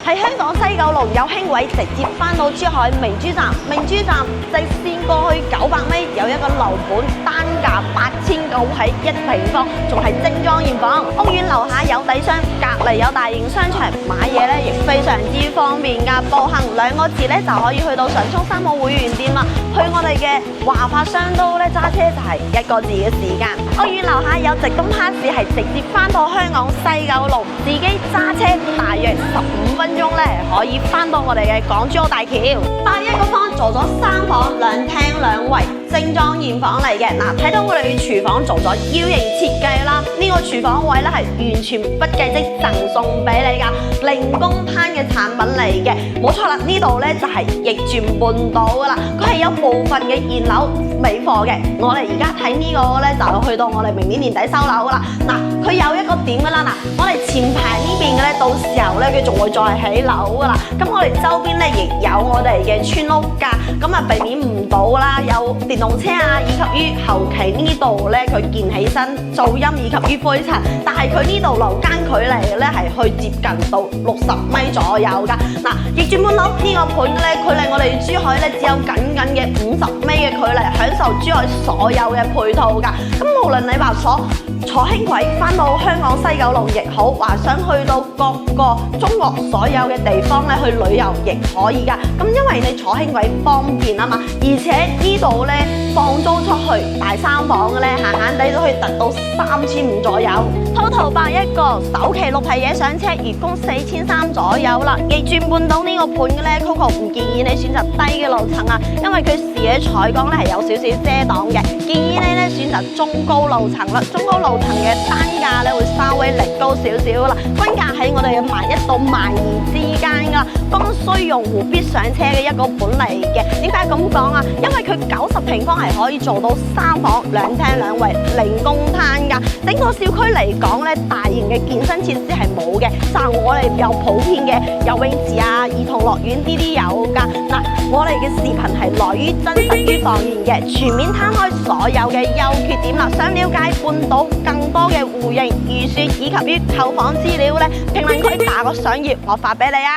喺香港西九龍有輕軌直接翻到珠海明珠站，明珠站直線過去900米有一個樓盤，單價8900喺1平方，仲係精裝現房。屋苑樓下有底商，隔離有大型商場，買嘢咧亦非常之方便㗎。步行2個字咧就可以去到上涌3號會員店啦。去我哋嘅華發商都咧揸車就係1個字嘅時間。屋苑樓下有直通巴士，係直接翻到香港西九龍，自己揸車大約15分鐘咧可以翻到我哋嘅港珠澳大橋。81個方做咗3房2廳2衛，精裝現房嚟嘅。嗱，睇到我哋嘅廚房做咗 U 型設計啦，呢個廚房位咧係完全不計即贈送俾你噶，零公攤嘅產品嚟嘅，冇錯啦。呢度咧就係逆轉半島噶啦，佢係有部分嘅現樓尾貨嘅。我哋而家睇呢個咧就去到我哋明年年底收樓噶啦。嗱，佢有一個點噶啦，嗱，我哋前排呢邊嘅咧，到時候咧佢仲會再起樓噶啦。咁我哋周邊咧亦有我哋嘅村屋噶，咁啊避免唔到啦，有電動車啊，以及於後期呢度咧佢建起身噪音以及於灰塵，但係佢呢度樓間距離咧係去接近到60米左右噶。嗱，逆轉半島呢個盤咧，距離我哋珠海咧只有僅嘅50米嘅距離，享受珠海所有嘅配套噶。咁無論你話坐輕軌翻到香港西九龍亦好，話想去到各個中國所有嘅地方咧去旅遊亦可以噶。咁因為你坐輕軌方便啊嘛，而且呢度咧放租出去大3房嘅咧，閒閒地都可以達到3500左右。Total 81個，首期6皮嘢上車，月供4300左右啦。逆轉半島呢個盤嘅咧 ，Coco 唔建議你選擇低嘅樓層啊，因為佢視野採光咧係有少少遮擋嘅，建議你咧選擇中高樓層啦。中高樓層嘅單價咧會稍微力高少少啦，均價喺我哋嘅11000到12000之間噶，剛需用戶必上車嘅一個盤嚟嘅。點解咁講啊？因為佢90平方係可以做到3房2廳2衛，零公攤噶。整個小區嚟講咧，大型嘅健身設施係冇嘅，但係我哋有普遍嘅游泳池啊、兒童樂園呢啲有噶。嗱，我哋嘅視頻係來於真實於房源嘅，全面攤開所有嘅優缺點啦。想了解半島更多嘅戶型預算以及於購房資料咧，評論區打個上頁，我發俾你啊！